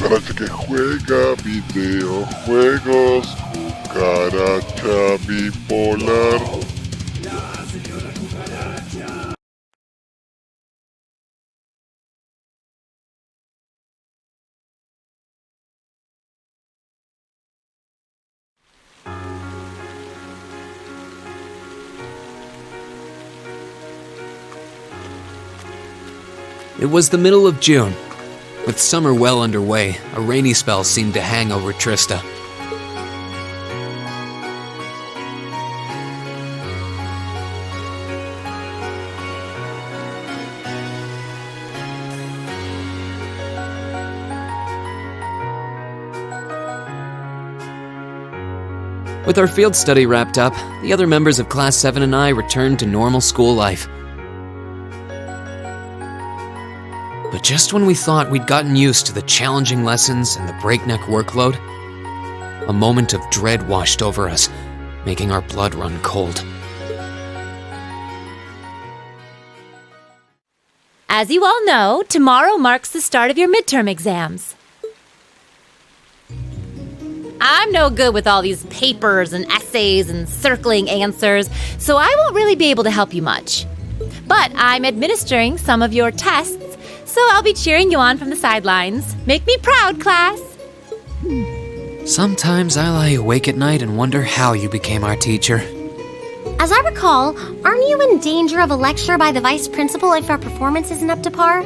cucaracha que juega videojuegos, cucaracha bipolar. It was the middle of June. With summer well underway, a rainy spell seemed to hang over Trista. With our field study wrapped up, the other members of Class 7 and I returned to normal school life. But just when we thought we'd gotten used to the challenging lessons and the breakneck workload, a moment of dread washed over us, making our blood run cold. As you all know, tomorrow marks the start of your midterm exams. I'm no good with all these papers and essays and circling answers, so I won't really be able to help you much. But I'm administering some of your tests, so I'll be cheering you on from the sidelines. Make me proud, class! Sometimes I lie awake at night and wonder how you became our teacher. As I recall, aren't you in danger of a lecture by the vice principal if our performance isn't up to par?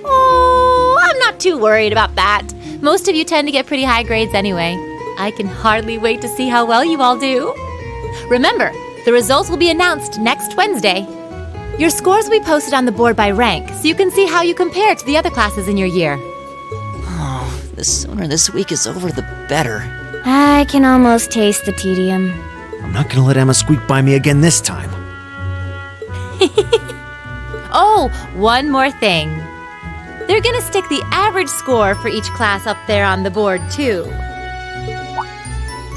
Oh, I'm not too worried about that. Most of you tend to get pretty high grades anyway. I can hardly wait to see how well you all do. Remember, the results will be announced next Wednesday. Your scores will be posted on the board by rank, so you can see how you compare to the other classes in your year. Oh, the sooner this week is over, the better. I can almost taste the tedium. I'm not gonna let Emma squeak by me again this time. Oh, one more thing. They're gonna stick the average score for each class up there on the board, too.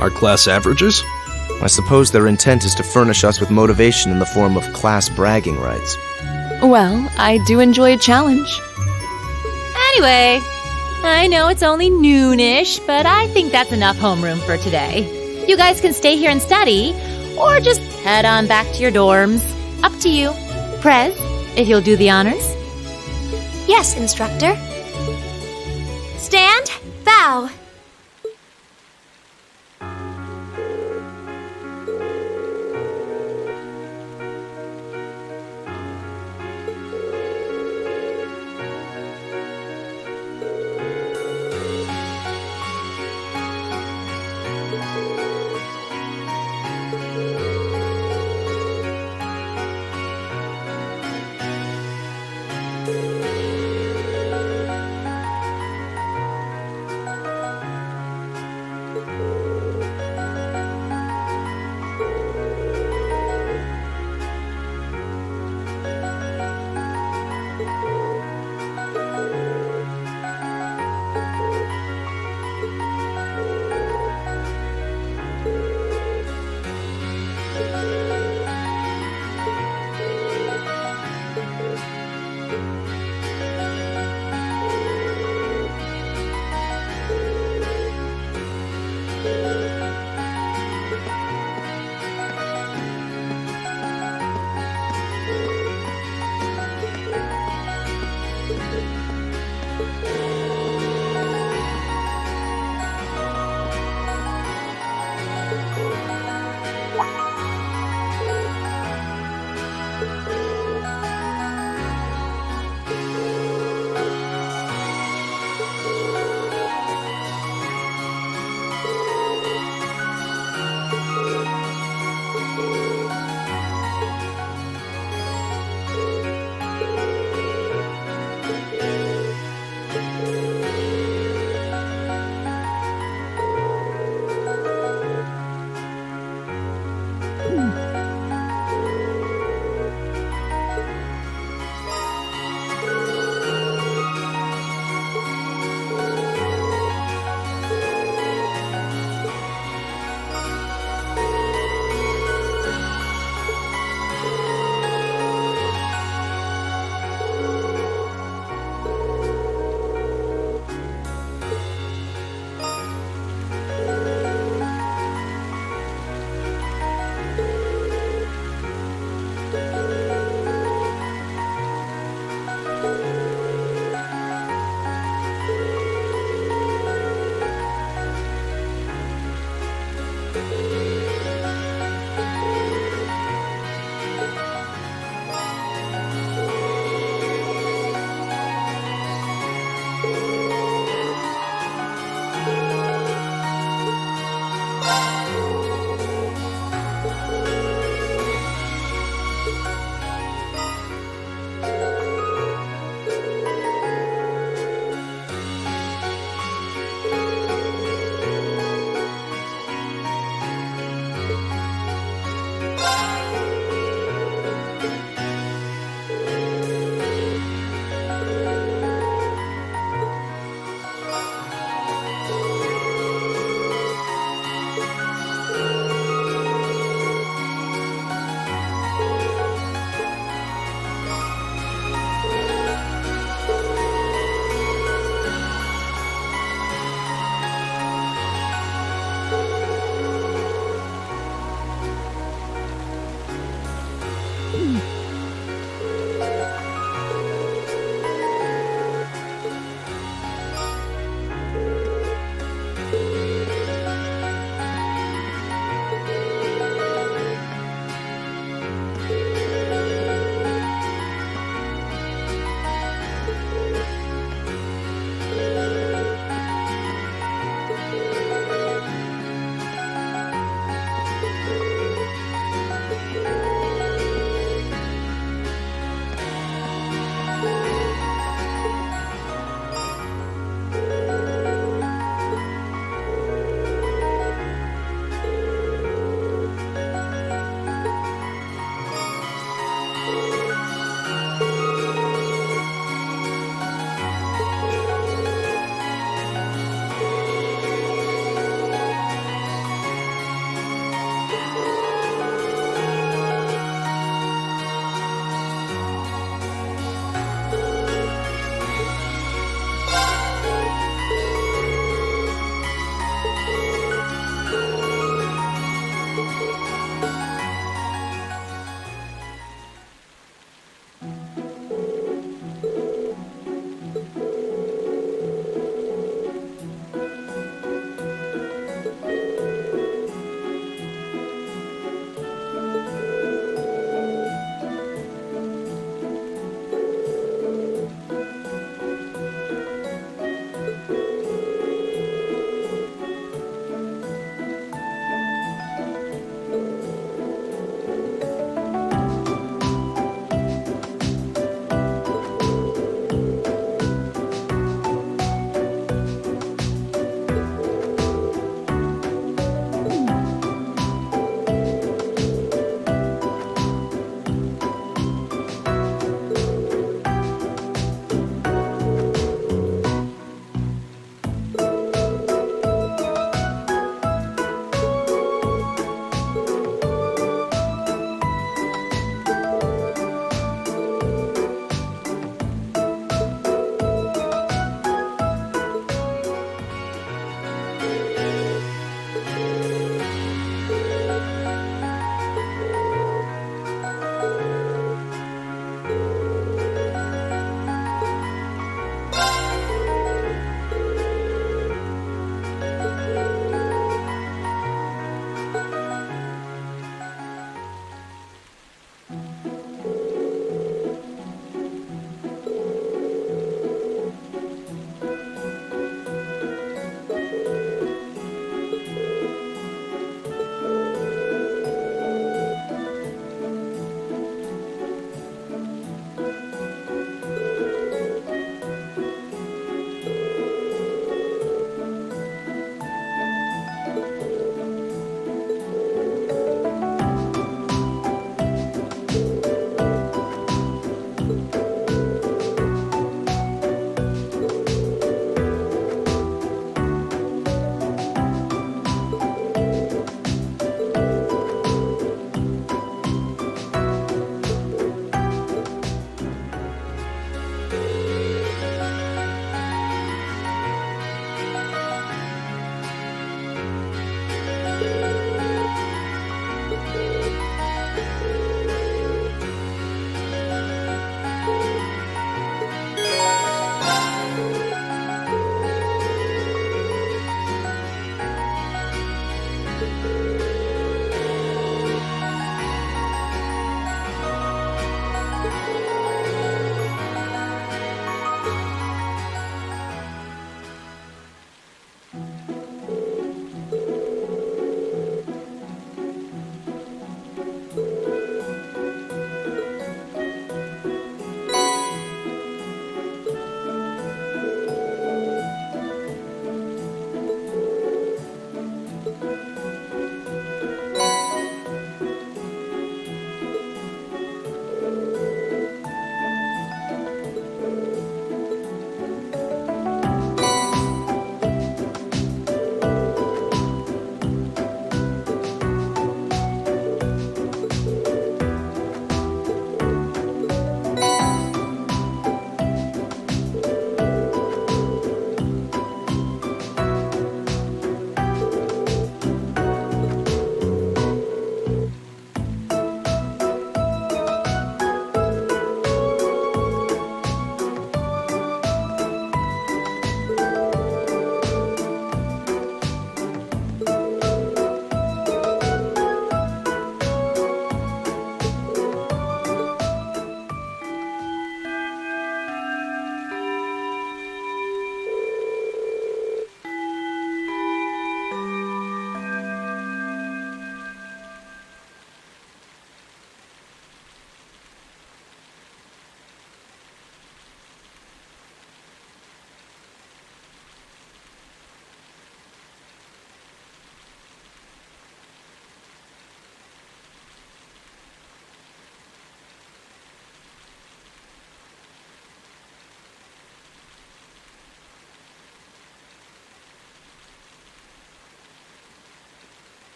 Our class averages? I suppose their intent is to furnish us with motivation in the form of class bragging rights. Well, I do enjoy a challenge. Anyway, I know it's only noonish, but I think that's enough homeroom for today. You guys can stay here and study, or just head on back to your dorms. Up to you. Prez, if you'll do the honors. Yes, instructor. Stand. Bow.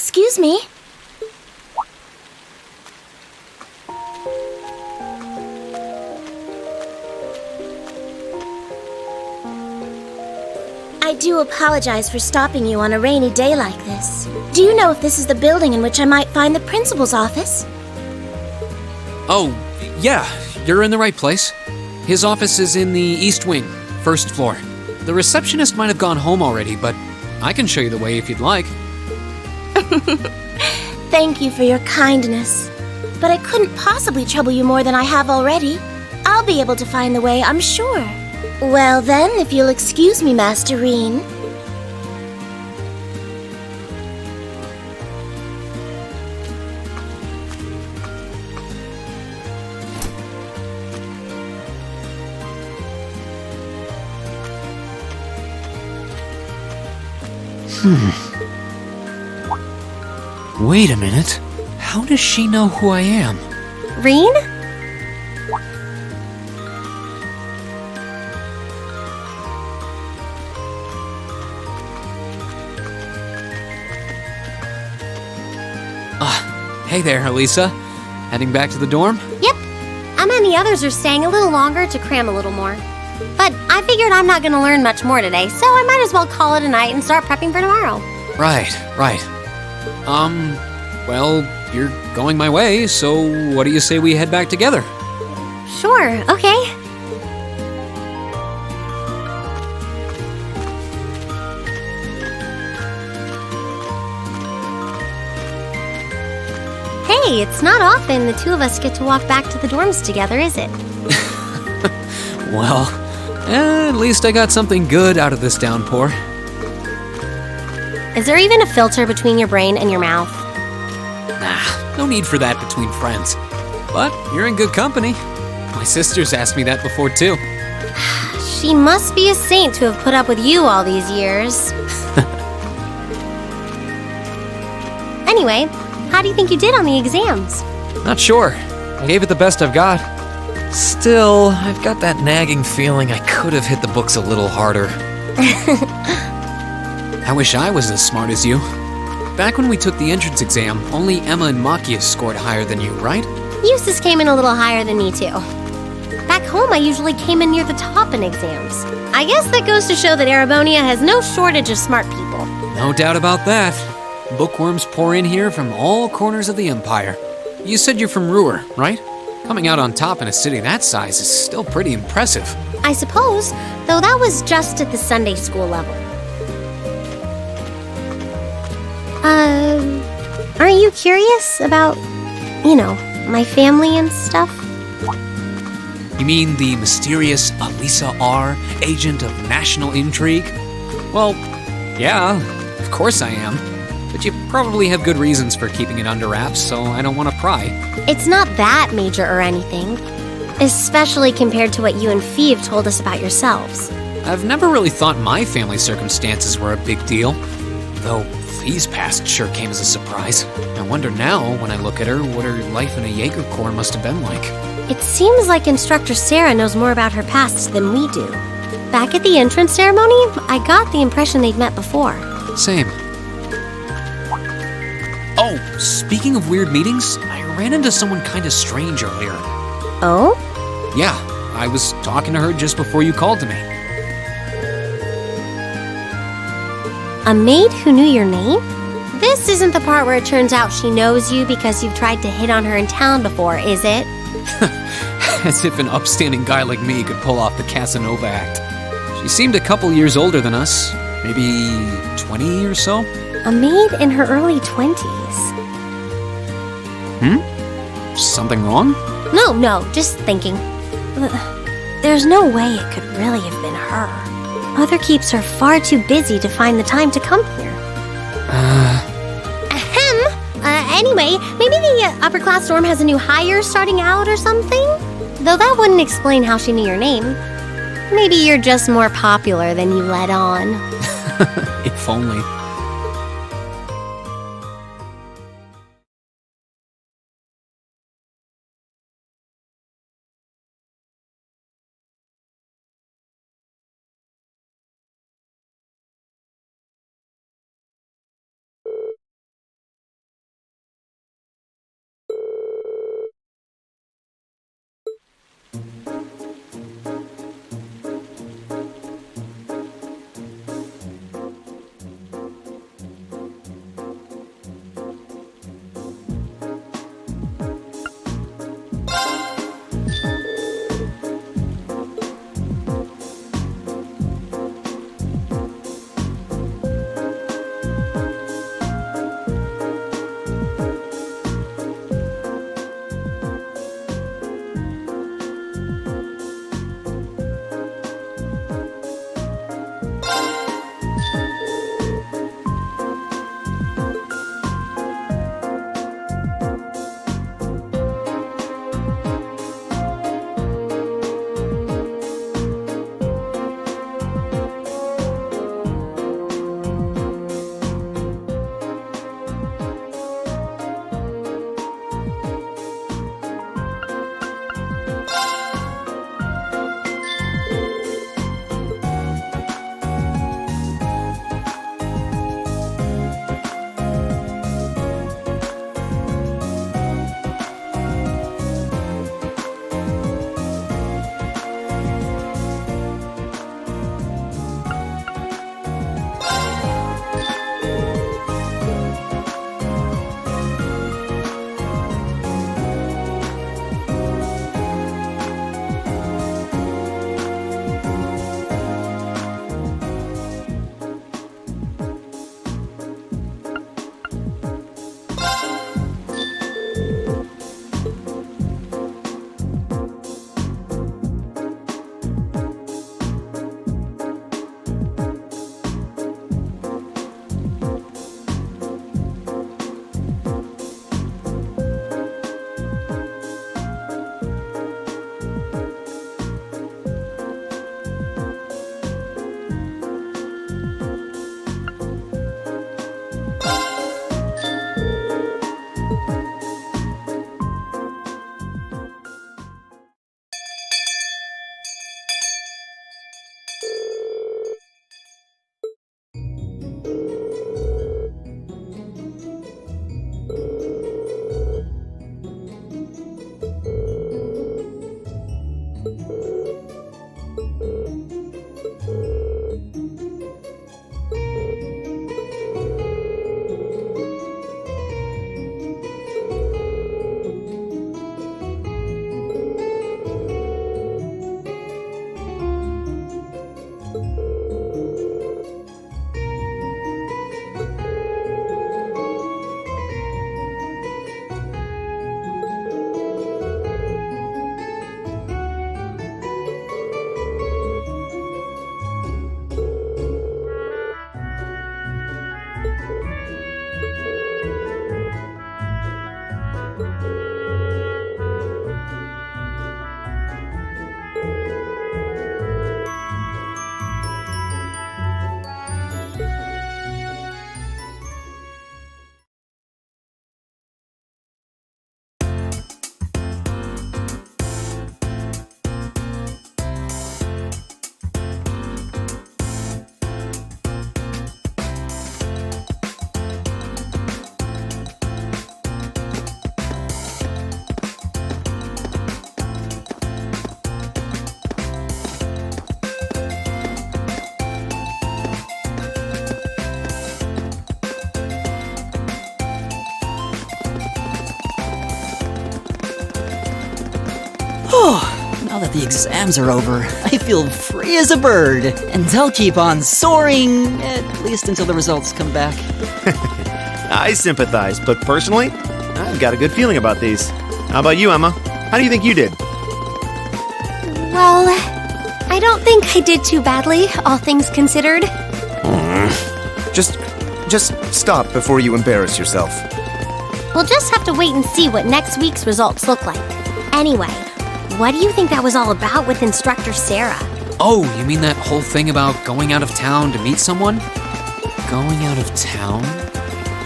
Excuse me. I do apologize for stopping you on a rainy day like this. Do you know if this is the building in which I might find the principal's office? Oh, yeah, you're in the right place. His office is in the East Wing, first floor. The receptionist might have gone home already, but I can show you the way if you'd like. Thank you for your kindness. But I couldn't possibly trouble you more than I have already. I'll be able to find the way, I'm sure. Well then, if you'll excuse me, Master Reen. Wait a minute. How does she know who I am? Reen? Hey there, Elisa. Heading back to the dorm? Yep. Emma and the others are staying a little longer to cram a little more. But I figured I'm not going to learn much more today, so I might as well call it a night and start prepping for tomorrow. Right. Well, you're going my way, so what do you say we head back together? Sure, okay. Hey, it's not often the two of us get to walk back to the dorms together, is it? Well, at least I got something good out of this downpour. Is there even a filter between your brain and your mouth? Nah, no need for that between friends. But you're in good company. My sister's asked me that before, too. She must be a saint to have put up with you all these years. Anyway, how do you think you did on the exams? Not sure. I gave it the best I've got. Still, I've got that nagging feeling I could have hit the books a little harder. I wish I was as smart as you. Back when we took the entrance exam, only Emma and Machias scored higher than you, right? Eustace came in a little higher than me, too. Back home, I usually came in near the top in exams. I guess that goes to show that Arabonia has no shortage of smart people. No doubt about that. Bookworms pour in here from all corners of the Empire. You said you're from Ruhr, right? Coming out on top in a city that size is still pretty impressive. I suppose, though that was just at the Sunday school level. Aren't you curious about, my family and stuff? You mean the mysterious Elisa R., agent of national intrigue? Well, yeah, of course I am. But you probably have good reasons for keeping it under wraps, so I don't want to pry. It's not that major or anything. Especially compared to what you and Fee have told us about yourselves. I've never really thought my family circumstances were a big deal. Though Fee's past sure came as a surprise. I wonder now, when I look at her, what her life in a Jaeger Corps must have been like. It seems like Instructor Sarah knows more about her past than we do. Back at the entrance ceremony, I got the impression they'd met before. Same. Oh, speaking of weird meetings, I ran into someone kind of strange earlier. Oh? Yeah, I was talking to her just before you called to me. A maid who knew your name? This isn't the part where it turns out she knows you because you've tried to hit on her in town before, is it? As if an upstanding guy like me could pull off the Casanova act. She seemed a couple years older than us, maybe 20 or so. A maid in her early 20s. Something wrong? No, just thinking. There's no way it could really have been her. Mother keeps her far too busy to find the time to come here. Ahem. Anyway, maybe the upper class dorm has a new hire starting out or something? Though that wouldn't explain how she knew your name. Maybe you're just more popular than you let on. If only. Now that the exams are over, I feel free as a bird. And I'll keep on soaring, at least until the results come back. I sympathize, but personally, I've got a good feeling about these. How about you, Emma? How do you think you did? Well, I don't think I did too badly, all things considered. Just stop before you embarrass yourself. We'll just have to wait and see what next week's results look like. Anyway, what do you think that was all about with Instructor Sarah? Oh, you mean that whole thing about going out of town to meet someone? Going out of town?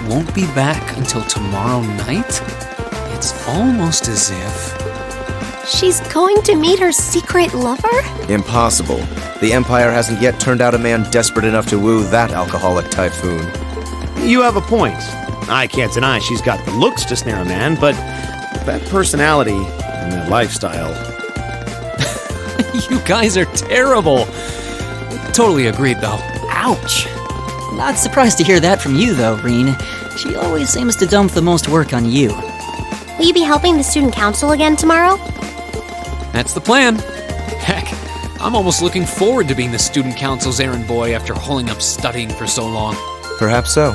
Won't be back until tomorrow night? It's almost as if... She's going to meet her secret lover? Impossible. The Empire hasn't yet turned out a man desperate enough to woo that alcoholic typhoon. You have a point. I can't deny she's got the looks to snare a man, but that personality and that lifestyle... You guys are terrible. Totally agreed, though. Ouch. Not surprised to hear that from you, though, Reen. She always seems to dump the most work on you. Will you be helping the student council again tomorrow? That's the plan. Heck, I'm almost looking forward to being the student council's errand boy after holding up studying for so long. Perhaps so.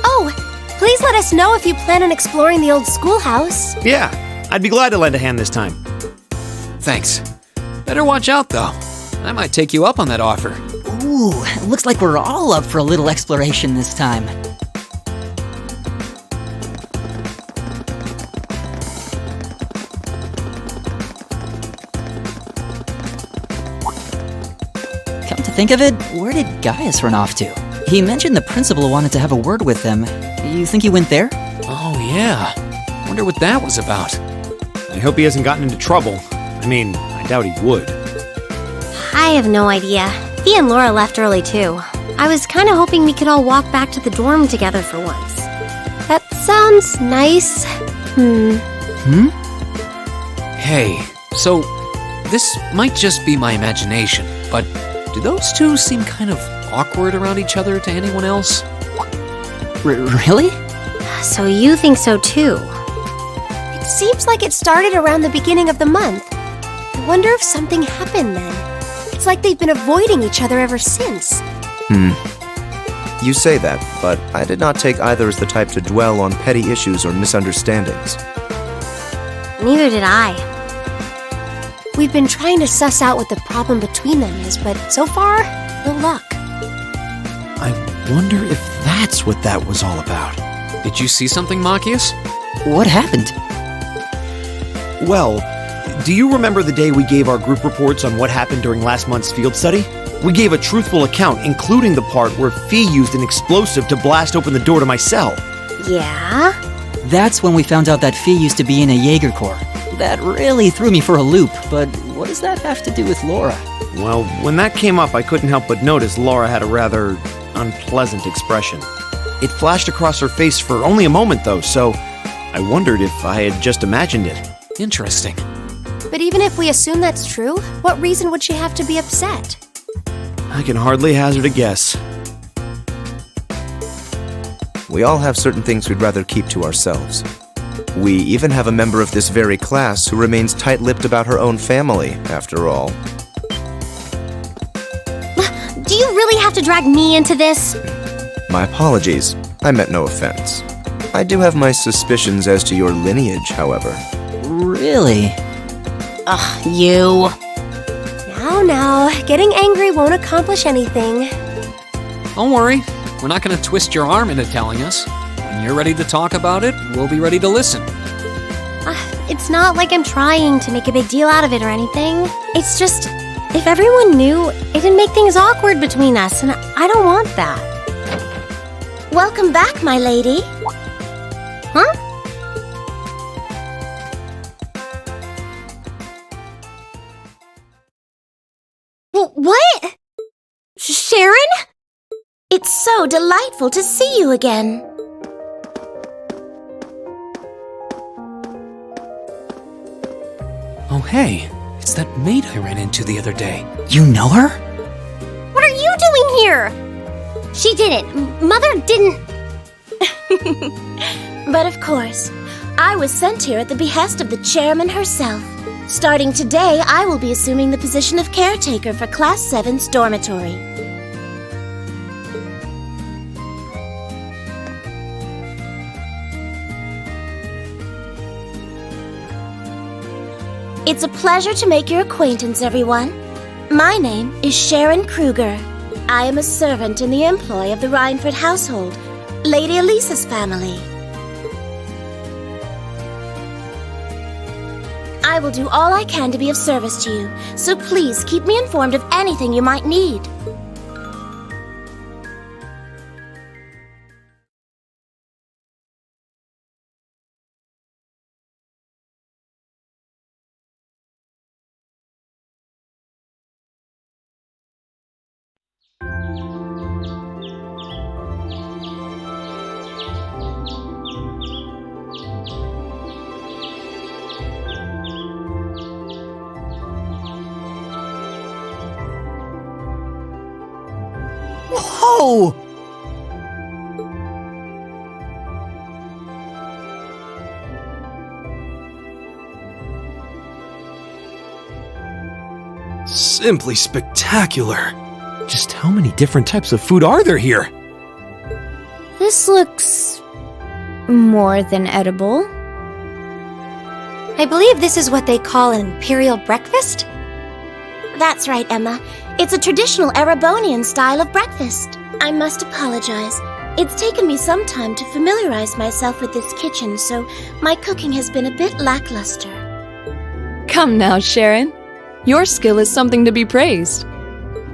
Oh, please let us know if you plan on exploring the old schoolhouse. Yeah, I'd be glad to lend a hand this time. Thanks. Better watch out, though. I might take you up on that offer. Ooh, looks like we're all up for a little exploration this time. Come to think of it, where did Gaius run off to? He mentioned the principal wanted to have a word with him. You think he went there? Oh, yeah. Wonder what that was about. I hope he hasn't gotten into trouble. I mean, I doubt he would. I have no idea. He and Laura left early too. I was kind of hoping we could all walk back to the dorm together for once. That sounds nice. Hey, so this might just be my imagination, but do those two seem kind of awkward around each other to anyone else? Really? So you think so too? It seems like it started around the beginning of the month. I wonder if something happened then. It's like they've been avoiding each other ever since. You say that, but I did not take either as the type to dwell on petty issues or misunderstandings. Neither did I. We've been trying to suss out what the problem between them is, but so far, no luck. I wonder if that's what that was all about. Did you see something, Machias? What happened? Well, do you remember the day we gave our group reports on what happened during last month's field study? We gave a truthful account, including the part where Fee used an explosive to blast open the door to my cell. Yeah? That's when we found out that Fee used to be in a Jaeger Corps. That really threw me for a loop, but what does that have to do with Laura? Well, when that came up, I couldn't help but notice Laura had a rather unpleasant expression. It flashed across her face for only a moment, though, so I wondered if I had just imagined it. Interesting. But even if we assume that's true, what reason would she have to be upset? I can hardly hazard a guess. We all have certain things we'd rather keep to ourselves. We even have a member of this very class who remains tight-lipped about her own family, after all. Do you really have to drag me into this? My apologies. I meant no offense. I do have my suspicions as to your lineage, however. Really? Ugh, you. Now, getting angry won't accomplish anything. Don't worry. We're not going to twist your arm into telling us. When you're ready to talk about it, we'll be ready to listen. It's not like I'm trying to make a big deal out of it or anything. It's just, if everyone knew, it'd make things awkward between us, and I don't want that. Welcome back, my lady. Huh? What? Sharon? It's so delightful to see you again. Oh, hey. It's that maid I ran into the other day. You know her? What are you doing here? She didn't. Mother didn't. But of course, I was sent here at the behest of the chairman herself. Starting today, I will be assuming the position of caretaker for Class 7's dormitory. It's a pleasure to make your acquaintance, everyone. My name is Sharon Kruger. I am a servant in the employ of the Rhineford household, Lady Elisa's family. I will do all I can to be of service to you, so please keep me informed of anything you might need. Whoa! Simply spectacular. Just how many different types of food are there here? This looks more than edible. I believe this is what they call an imperial breakfast? That's right, Emma. It's a traditional Erebonian style of breakfast. I must apologize. It's taken me some time to familiarize myself with this kitchen, so my cooking has been a bit lackluster. Come now, Sharon. Your skill is something to be praised.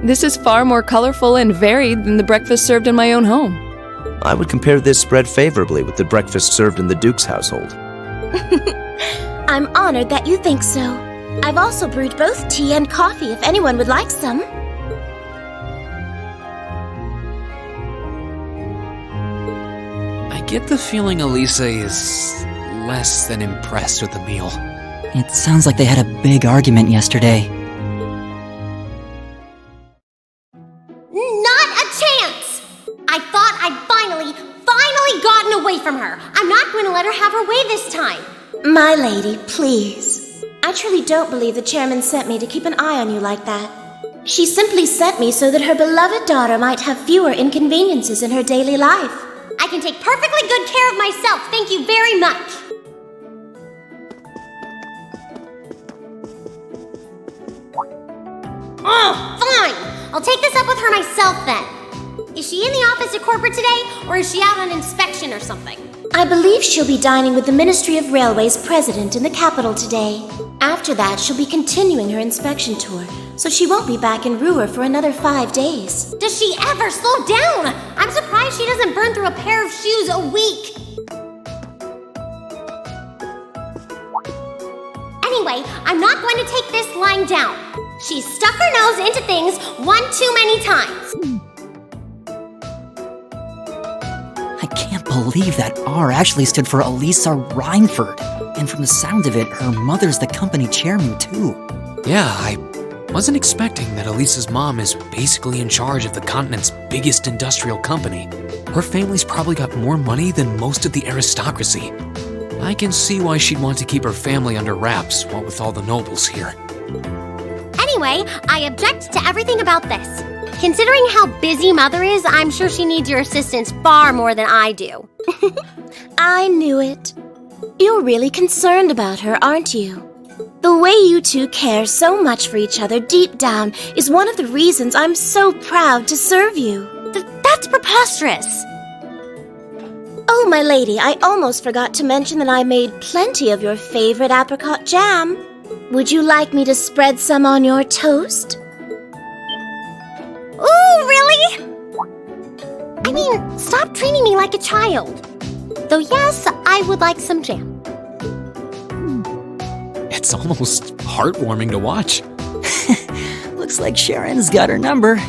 This is far more colorful and varied than the breakfast served in my own home. I would compare this spread favorably with the breakfast served in the Duke's household. I'm honored that you think so. I've also brewed both tea and coffee if anyone would like some. I get the feeling Elisa is less than impressed with the meal. It sounds like they had a big argument yesterday. Not a chance! I thought I'd finally gotten away from her. I'm not going to let her have her way this time. My lady, please. I truly don't believe the chairman sent me to keep an eye on you like that. She simply sent me so that her beloved daughter might have fewer inconveniences in her daily life. I can take perfectly good care of myself, thank you very much. Oh, fine! I'll take this up with her myself then. Is she in the office at corporate today, or is she out on inspection or something? I believe she'll be dining with the Ministry of Railways president in the capital today. After that, she'll be continuing her inspection tour, so she won't be back in Ruhr for another 5 days. Does she ever slow down? I'm surprised she doesn't burn through a pair of shoes a week. Anyway, I'm not going to take this lying down. She's stuck her nose into things one too many times. I can't believe that R actually stood for Elisa Rhineford. And from the sound of it, her mother's the company chairman too. Yeah, I wasn't expecting that Elisa's mom is basically in charge of the continent's biggest industrial company. Her family's probably got more money than most of the aristocracy. I can see why she'd want to keep her family under wraps, what with all the nobles here. Anyway, I object to everything about this. Considering how busy Mother is, I'm sure she needs your assistance far more than I do. I knew it. You're really concerned about her, aren't you? The way you two care so much for each other deep down is one of the reasons I'm so proud to serve you. That's preposterous. Oh, my lady, I almost forgot to mention that I made plenty of your favorite apricot jam. Would you like me to spread some on your toast? Ooh, really? I mean, stop treating me like a child. Though yes, I would like some jam. It's almost heartwarming to watch. Looks like Sharon's got her number.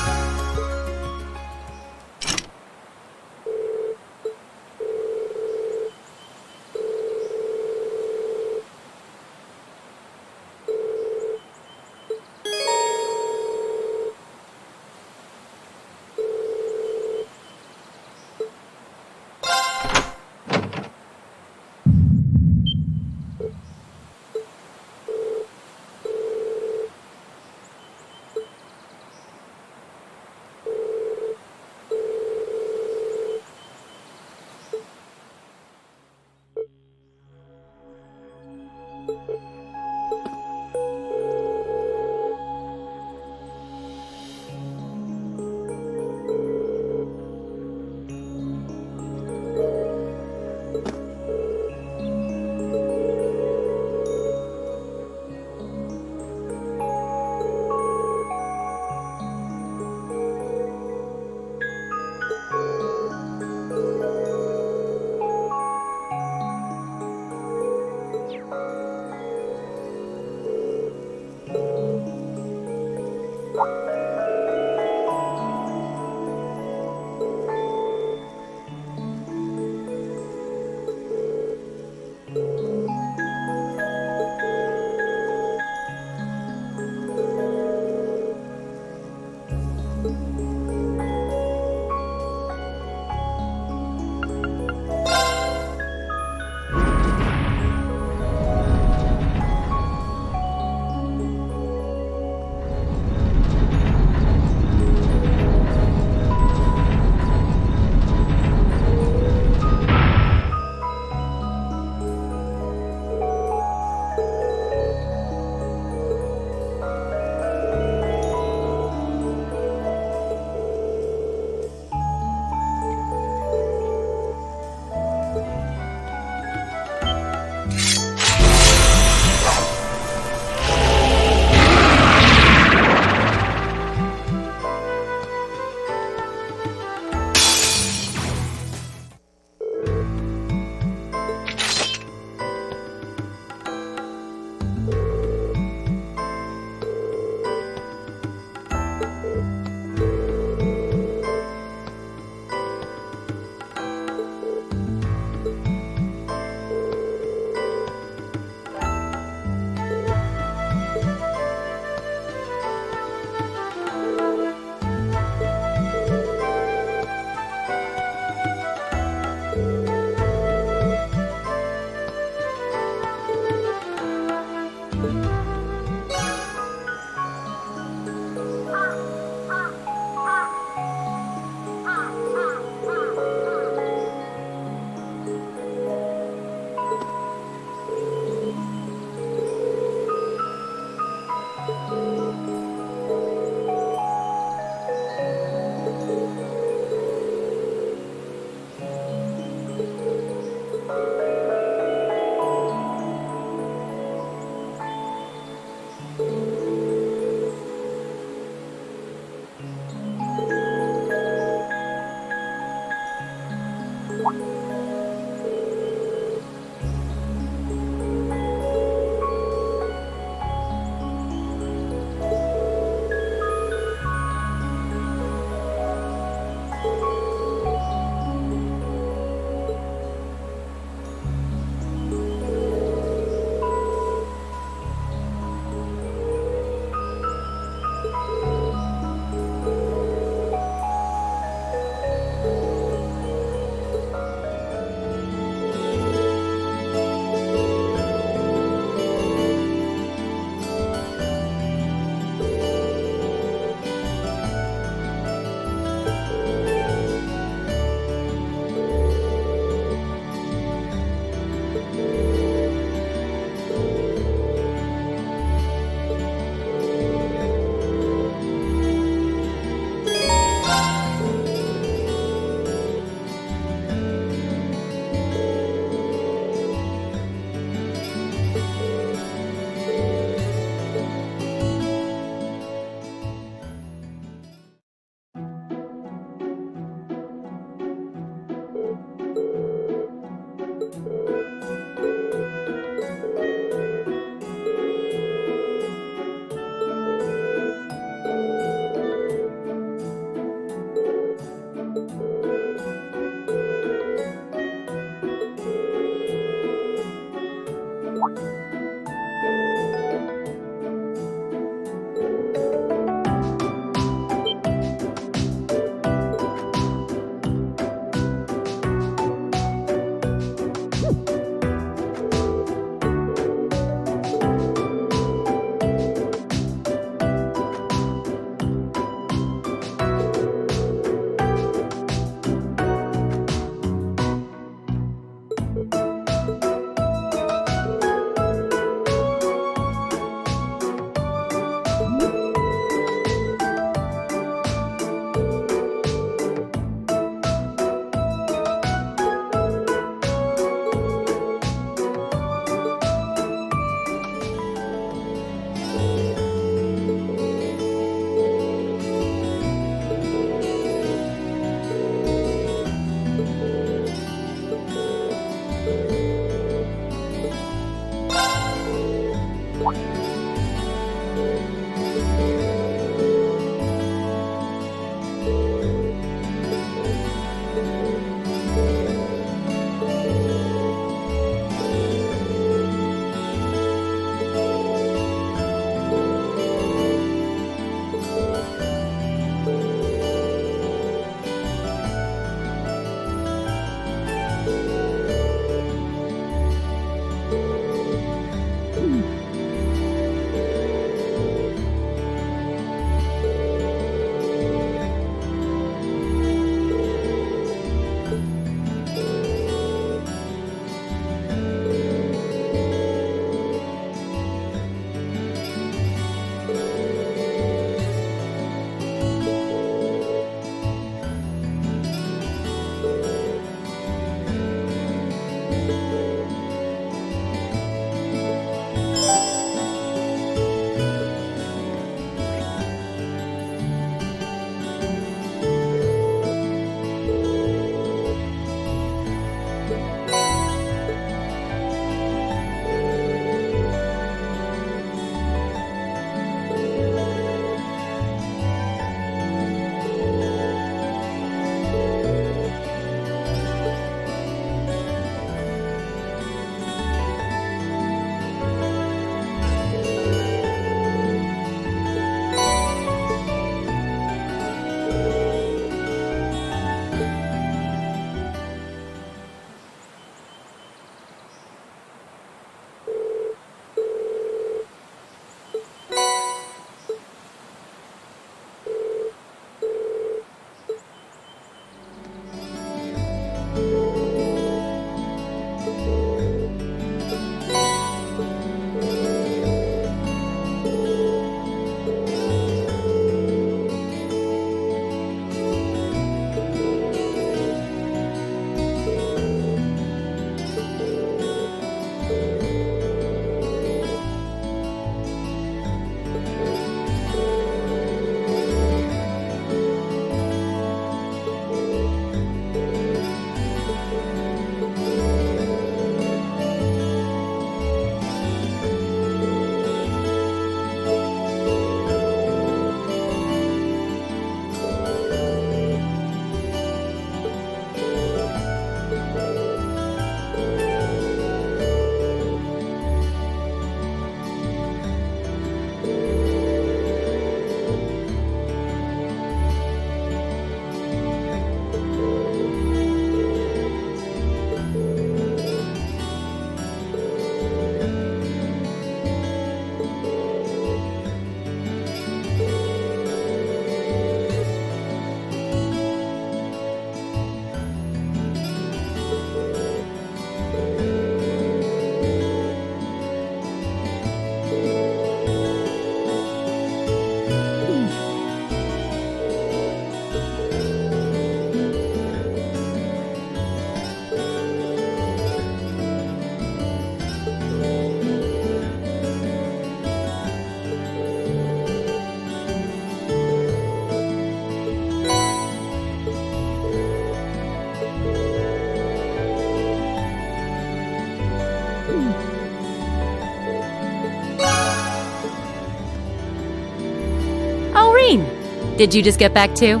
Did you just get back too?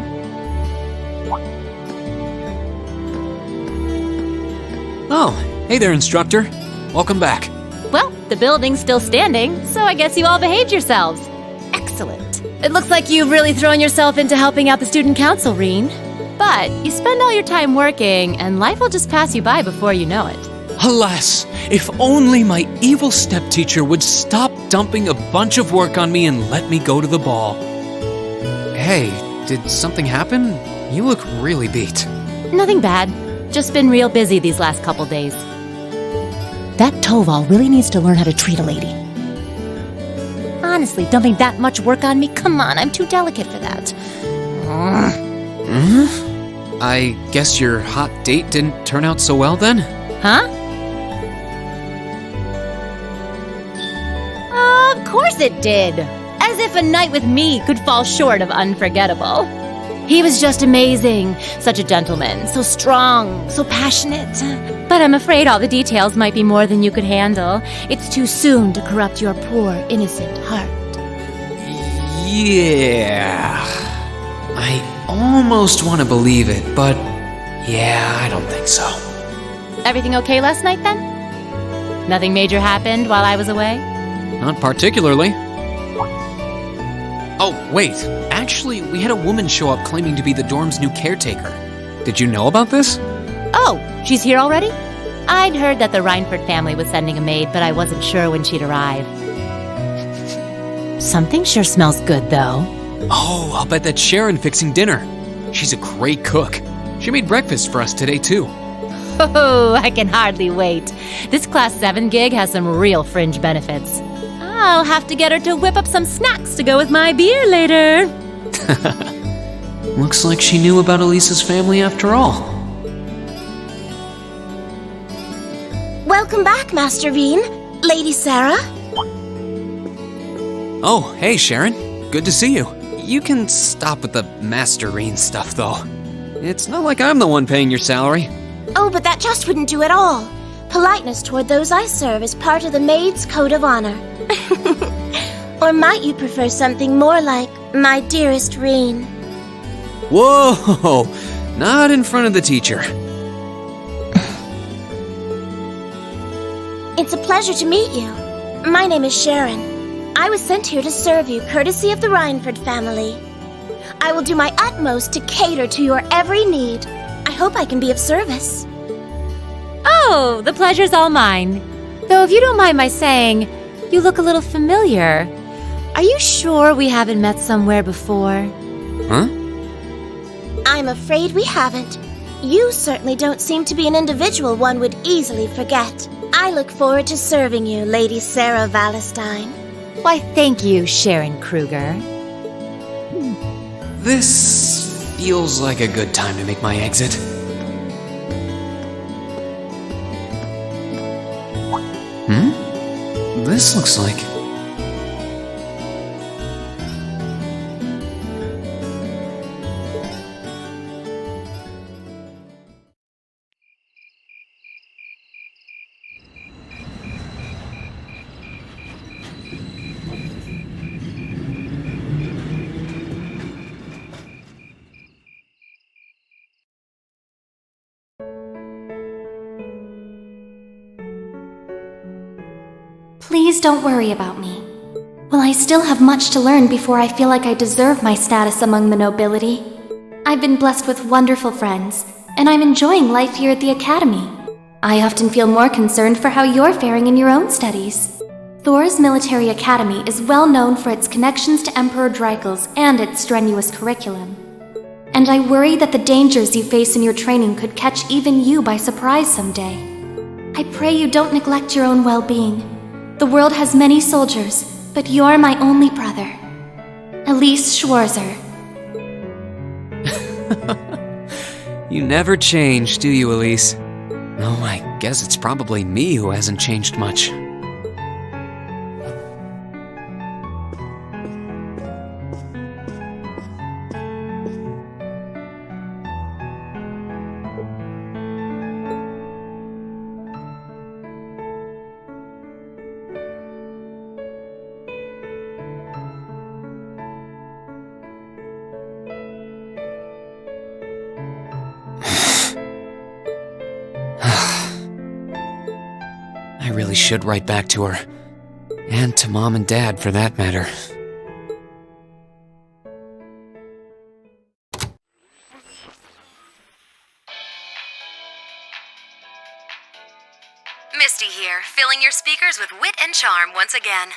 Oh, hey there, instructor. Welcome back. Well, the building's still standing, so I guess you all behaved yourselves. Excellent. It looks like you've really thrown yourself into helping out the student council, Reen. But you spend all your time working, and life will just pass you by before you know it. Alas, if only my evil step-teacher would stop dumping a bunch of work on me and let me go to the ball. Hey, did something happen? You look really beat. Nothing bad. Just been real busy these last couple days. That Toval really needs to learn how to treat a lady. Honestly, dumping that much work on me? Come on, I'm too delicate for that. I guess your hot date didn't turn out so well then? Huh? Of course it did. As if a night with me could fall short of unforgettable. He was just amazing. Such a gentleman, so strong, so passionate. But I'm afraid all the details might be more than you could handle. It's too soon to corrupt your poor, innocent heart. Yeah. I almost want to believe it, but yeah, I don't think so. Everything okay last night then? Nothing major happened while I was away? Not particularly. Oh, wait. Actually, we had a woman show up claiming to be the dorm's new caretaker. Did you know about this? Oh, she's here already? I'd heard that the Reinford family was sending a maid, but I wasn't sure when she'd arrive. Something sure smells good, though. Oh, I'll bet that's Sharon fixing dinner. She's a great cook. She made breakfast for us today, too. Oh, I can hardly wait. This Class 7 gig has some real fringe benefits. I'll have to get her to whip up some snacks to go with my beer later. Looks like she knew about Elisa's family after all. Welcome back, Master Reen. Lady Sarah. Oh, hey, Sharon. Good to see you. You can stop with the Master Reen stuff, though. It's not like I'm the one paying your salary. Oh, but that just wouldn't do at all. Politeness toward those I serve is part of the maid's code of honor. Or might you prefer something more like, my dearest Reen? Whoa! Not in front of the teacher. It's a pleasure to meet you. My name is Sharon. I was sent here to serve you, courtesy of the Reinford family. I will do my utmost to cater to your every need. I hope I can be of service. Oh, the pleasure's all mine. Though if you don't mind my saying, you look a little familiar. Are you sure we haven't met somewhere before? Huh? I'm afraid we haven't. You certainly don't seem to be an individual one would easily forget. I look forward to serving you, Lady Sarah Valestine. Why, thank you, Sharon Kruger. This feels like a good time to make my exit. This looks like... Please don't worry about me. While I still have much to learn before I feel like I deserve my status among the nobility, I've been blessed with wonderful friends, and I'm enjoying life here at the Academy. I often feel more concerned for how you're faring in your own studies. Thor's Military Academy is well known for its connections to Emperor Dreikels and its strenuous curriculum. And I worry that the dangers you face in your training could catch even you by surprise someday. I pray you don't neglect your own well-being. The world has many soldiers, but you're my only brother. Elise Schwarzer. You never change, do you, Elise? Oh, I guess it's probably me who hasn't changed much. I really should write back to her. And to Mom and Dad, for that matter. Misty here, filling your speakers with wit and charm once again.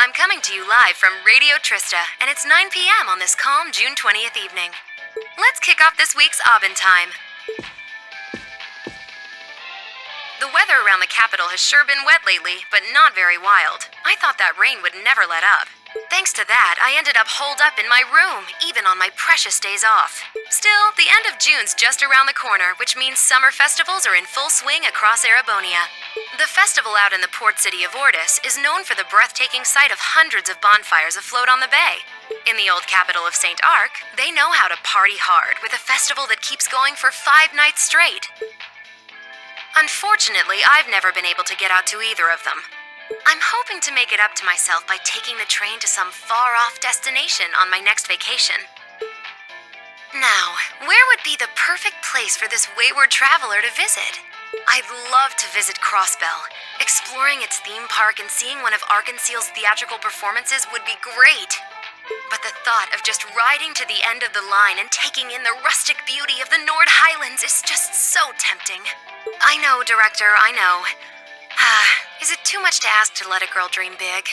I'm coming to you live from Radio Trista, and it's 9 p.m. on this calm June 20th evening. Let's kick off this week's Aubin time. The weather around the capital has sure been wet lately, but not very wild. I thought that rain would never let up. Thanks to that, I ended up holed up in my room, even on my precious days off. Still, the end of June's just around the corner, which means summer festivals are in full swing across Erebonia. The festival out in the port city of Ordis is known for the breathtaking sight of hundreds of bonfires afloat on the bay. In the old capital of St. Arc, they know how to party hard with a festival that keeps going for 5 nights straight. Unfortunately, I've never been able to get out to either of them. I'm hoping to make it up to myself by taking the train to some far-off destination on my next vacation. Now, where would be the perfect place for this wayward traveler to visit? I'd love to visit Crossbell. Exploring its theme park and seeing one of Arkansas's theatrical performances would be great. But the thought of just riding to the end of the line and taking in the rustic beauty of the Nord Highlands is just so tempting. I know, Director, I know. Is it too much to ask to let a girl dream big?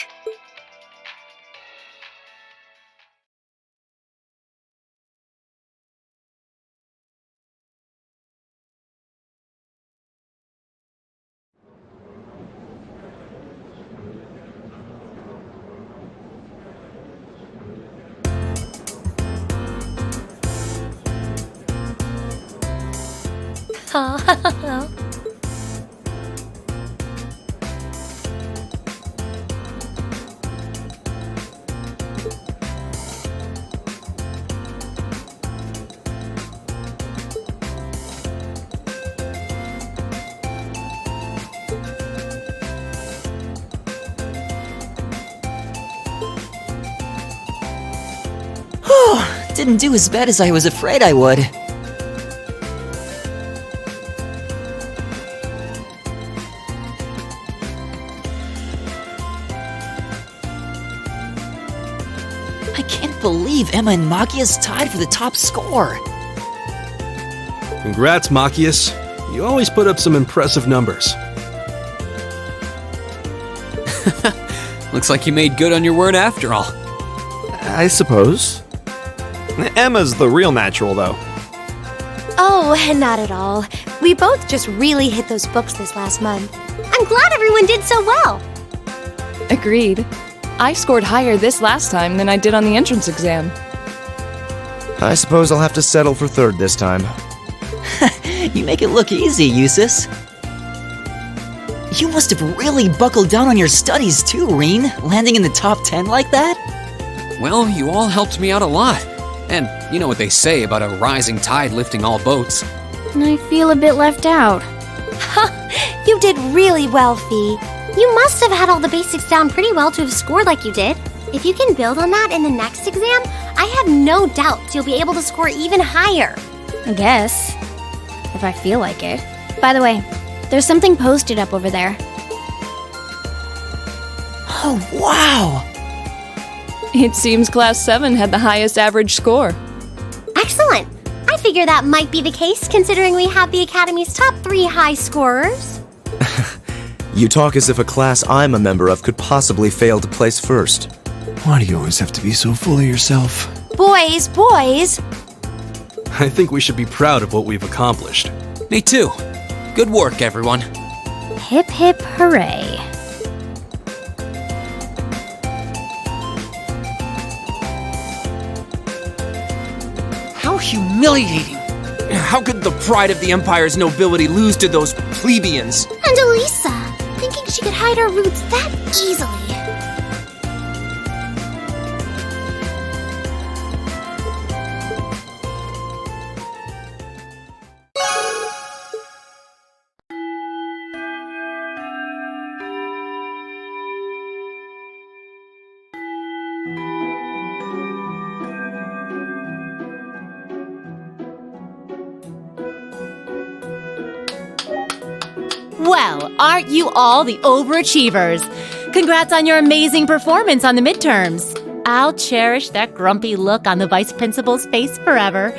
Didn't do as bad as I was afraid I would. I can't believe Emma and Machias tied for the top score. Congrats, Machias. You always put up some impressive numbers. Looks like you made good on your word after all. I suppose. Emma's the real natural, though. Oh, not at all. We both just really hit those books this last month. I'm glad everyone did so well. Agreed. I scored higher this last time than I did on the entrance exam. I suppose I'll have to settle for third this time. You make it look easy, Eustace. You must have really buckled down on your studies too, Reen, landing in the top 10 like that? Well, you all helped me out a lot. And you know what they say about a rising tide lifting all boats. I feel a bit left out. You did really well, Fee. You must have had all the basics down pretty well to have scored like you did. If you can build on that in the next exam, I have no doubts you'll be able to score even higher. I guess. If I feel like it. By the way, there's something posted up over there. Oh, wow! It seems Class 7 had the highest average score. Excellent! I figure that might be the case considering we have the Academy's top 3 high scorers. You talk as if a class I'm a member of could possibly fail to place first. Why do you always have to be so full of yourself? Boys! I think we should be proud of what we've accomplished. Me too. Good work, everyone. Hip hip hooray. How humiliating! How could the pride of the Empire's nobility lose to those plebeians? And Elisa, thinking she could hide her roots that easily. Well, aren't you all the overachievers? Congrats on your amazing performance on the midterms. I'll cherish that grumpy look on the vice principal's face forever.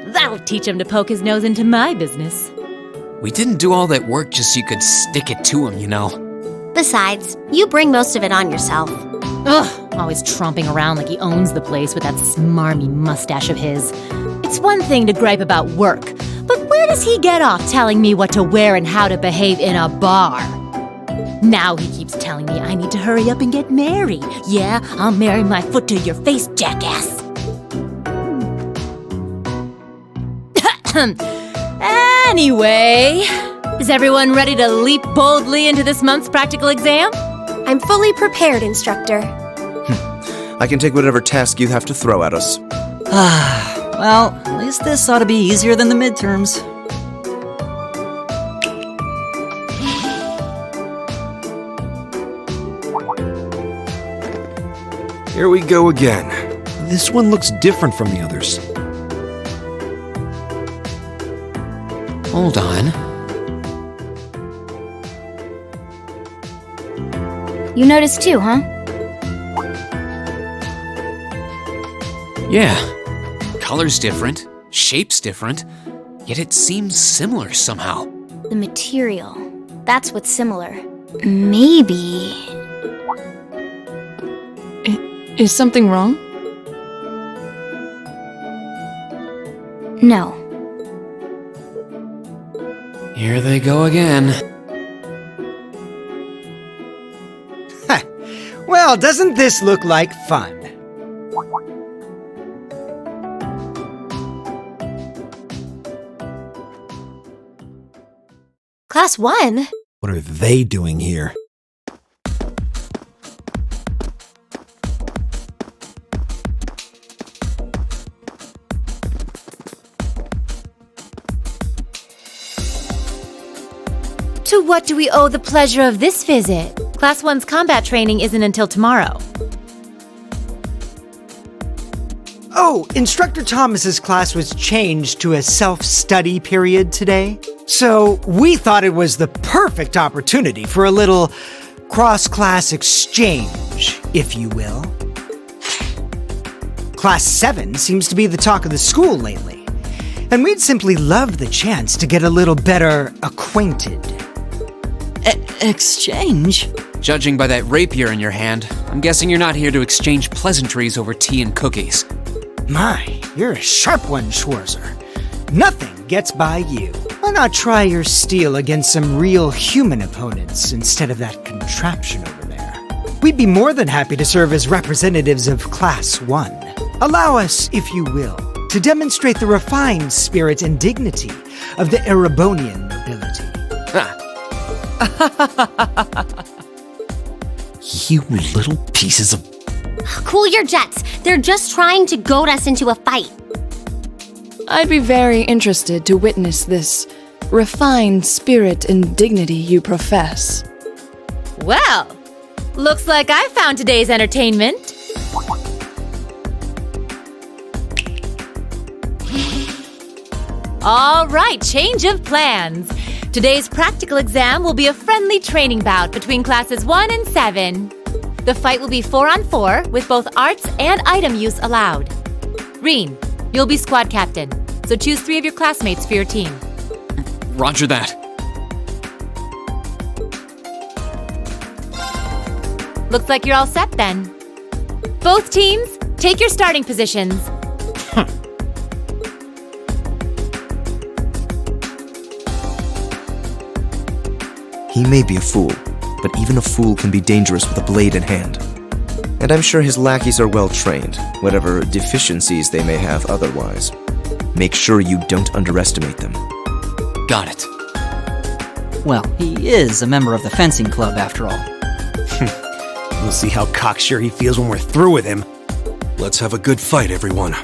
That'll teach him to poke his nose into my business. We didn't do all that work just so you could stick it to him, you know. Besides, you bring most of it on yourself. Ugh, always tromping around like he owns the place with that smarmy mustache of his. It's one thing to gripe about work, but where does he get off telling me what to wear and how to behave in a bar? Now he keeps telling me I need to hurry up and get married. Yeah, I'll marry my foot to your face, jackass. Anyway, is everyone ready to leap boldly into this month's practical exam? I'm fully prepared, instructor. I can take whatever task you have to throw at us. Well, at least this ought to be easier than the midterms. Here we go again. This one looks different from the others. Hold on. You noticed too, huh? Yeah. Color's different, shape's different, yet it seems similar somehow. The material. That's what's similar. Maybe... Is something wrong? No. Here they go again. Well, doesn't this look like fun? Class 1? What are they doing here? To what do we owe the pleasure of this visit? Class 1's combat training isn't until tomorrow. Oh, Instructor Thomas's class was changed to a self-study period today. So we thought it was the perfect opportunity for a little cross-class exchange, if you will. Class 7 seems to be the talk of the school lately, and we'd simply love the chance to get a little better acquainted. Exchange? Judging by that rapier in your hand, I'm guessing you're not here to exchange pleasantries over tea and cookies. My, you're a sharp one, Schwarzer. Nothing gets by you. Why not try your steel against some real human opponents instead of that contraption over there? We'd be more than happy to serve as representatives of Class 1. Allow us, if you will, to demonstrate the refined spirit and dignity of the Erebonian nobility. You little pieces of... Cool your jets. They're just trying to goad us into a fight. I'd be very interested to witness this refined spirit and dignity you profess. Well, looks like I found today's entertainment. All right, change of plans. Today's practical exam will be a friendly training bout between classes 1 and 7. The fight will be 4-on-4 with both arts and item use allowed. Reen, you'll be squad captain, so choose 3 of your classmates for your team. Roger that. Looks like you're all set then. Both teams, take your starting positions. He may be a fool, but even a fool can be dangerous with a blade in hand. And I'm sure his lackeys are well trained, whatever deficiencies they may have otherwise. Make sure you don't underestimate them. Got it. Well, he is a member of the fencing club after all. We'll see how cocksure he feels when we're through with him. Let's have a good fight, everyone.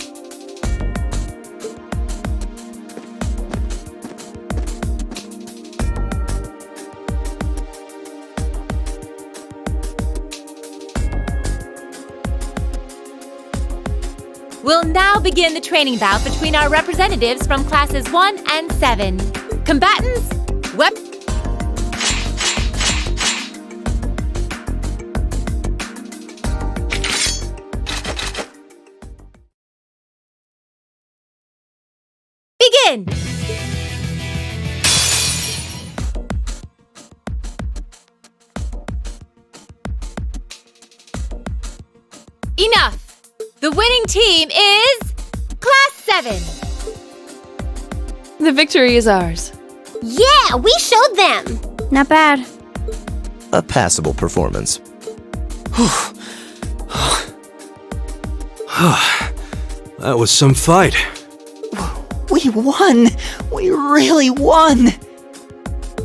We'll now begin the training bout between our representatives from classes 1 and 7. Combatants, begin! Enough! The winning team is Class 7! The victory is ours. Yeah, we showed them. Not bad. A passable performance. That was some fight. We won! We really won!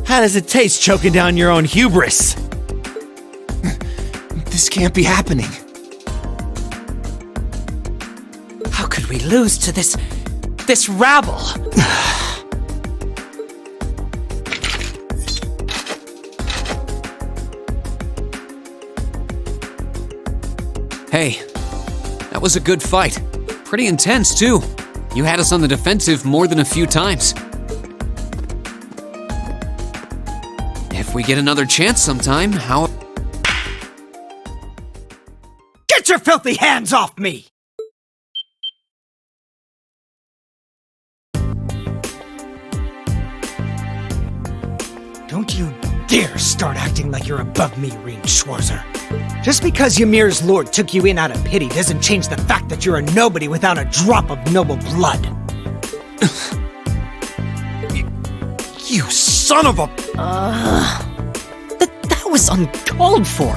How does it taste choking down your own hubris? This can't be happening. How could we lose to this rabble? Hey, that was a good fight. Pretty intense, too. You had us on the defensive more than a few times. If we get another chance sometime, how... Get your filthy hands off me! Don't you dare start acting like you're above me, Reem Schwarzer. Just because Ymir's lord took you in out of pity doesn't change the fact that you're a nobody without a drop of noble blood. You son of a... That was uncalled for.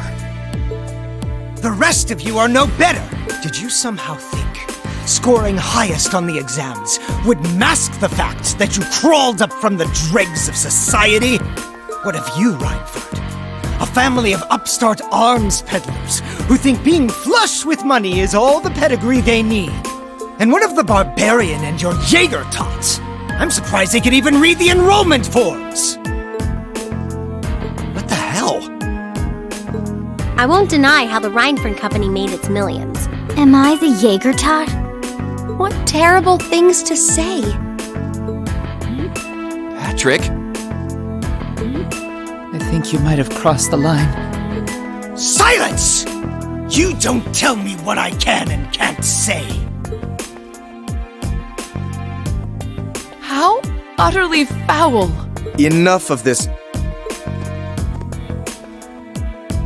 The rest of you are no better. Did you somehow think scoring highest on the exams would mask the fact that you crawled up from the dregs of society? What of you, Reinford? A family of upstart arms peddlers who think being flush with money is all the pedigree they need. And what of the barbarian and your Jaeger tots? I'm surprised they could even read the enrollment forms! What the hell? I won't deny how the Reinfern Company made its millions. Am I the Jaeger tot? What terrible things to say. Patrick? I think you might have crossed the line. Silence! You don't tell me what I can and can't say. How utterly foul! Enough of this.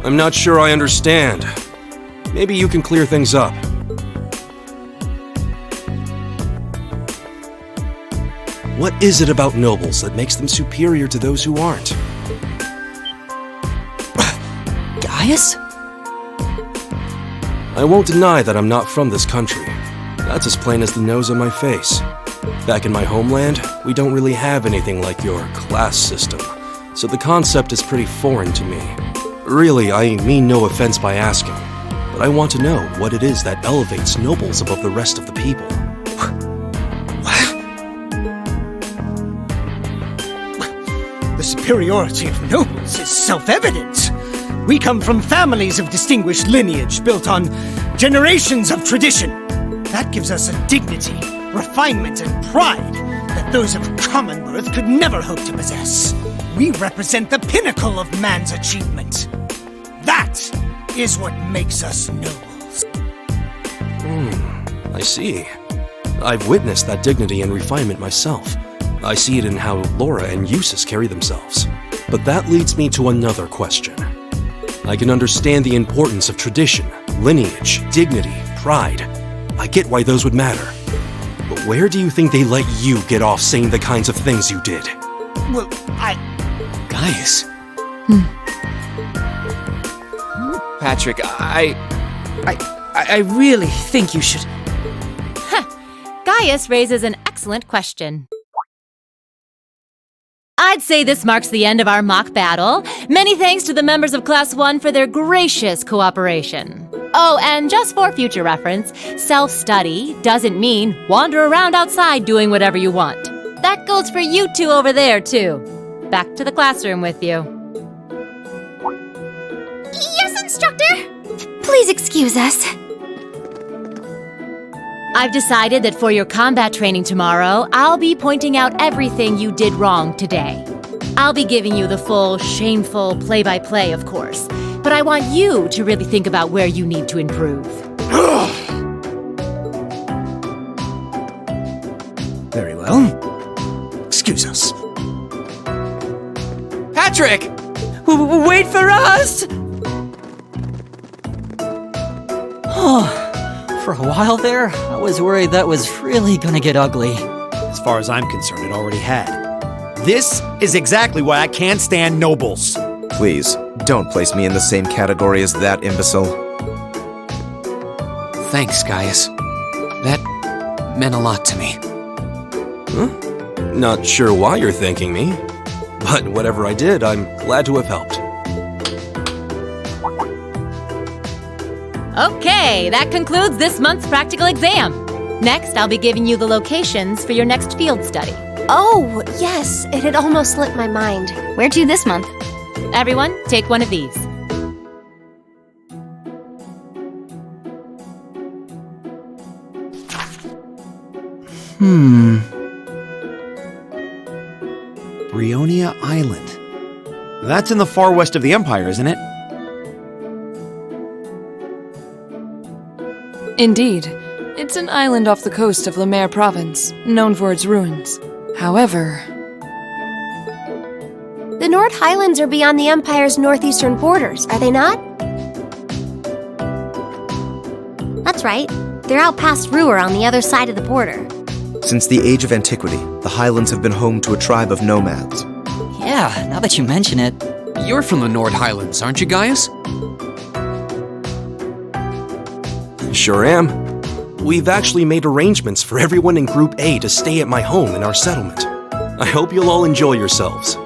I'm not sure I understand. Maybe you can clear things up. What is it about nobles that makes them superior to those who aren't? Gaius? I won't deny that I'm not from this country. That's as plain as the nose on my face. Back in my homeland, we don't really have anything like your class system, so the concept is pretty foreign to me. Really, I mean no offense by asking, but I want to know what it is that elevates nobles above the rest of the people. The superiority of nobles is self-evident. We come from families of distinguished lineage built on generations of tradition. That gives us a dignity, refinement, and pride that those of common birth could never hope to possess. We represent the pinnacle of man's achievement. That is what makes us nobles. I see. I've witnessed that dignity and refinement myself. I see it in how Laura and Eustace carry themselves. But that leads me to another question. I can understand the importance of tradition, lineage, dignity, pride. I get why those would matter. But where do you think they let you get off saying the kinds of things you did? Well, Gaius. Patrick, I really think you should... Gaius raises an excellent question. I'd say this marks the end of our mock battle. Many thanks to the members of Class 1 for their gracious cooperation. Oh, and just for future reference, self-study doesn't mean wander around outside doing whatever you want. That goes for you two over there, too. Back to the classroom with you. Yes, instructor! Please excuse us. I've decided that for your combat training tomorrow, I'll be pointing out everything you did wrong today. I'll be giving you the full, shameful play-by-play, of course, but I want you to really think about where you need to improve. Very well. Excuse us. Patrick! Wait for us! For a while there, I was worried that was really gonna get ugly. As far as I'm concerned, it already had. This is exactly why I can't stand nobles. Please, don't place me in the same category as that imbecile. Thanks, Gaius. That meant a lot to me. Huh? Not sure why you're thanking me, but whatever I did, I'm glad to have helped. Okay, that concludes this month's practical exam. Next, I'll be giving you the locations for your next field study. Oh, yes, it had almost slipped my mind. Where to this month? Everyone, take one of these. Brionia Island. That's in the far west of the Empire, isn't it? Indeed. It's an island off the coast of Lemaire Province, known for its ruins. However... The Nord Highlands are beyond the Empire's northeastern borders, are they not? That's right. They're out past Ruhr on the other side of the border. Since the age of antiquity, the Highlands have been home to a tribe of nomads. Yeah, now that you mention it. You're from the Nord Highlands, aren't you, Gaius? Sure am. We've actually made arrangements for everyone in Group A to stay at my home in our settlement. I hope you'll all enjoy yourselves.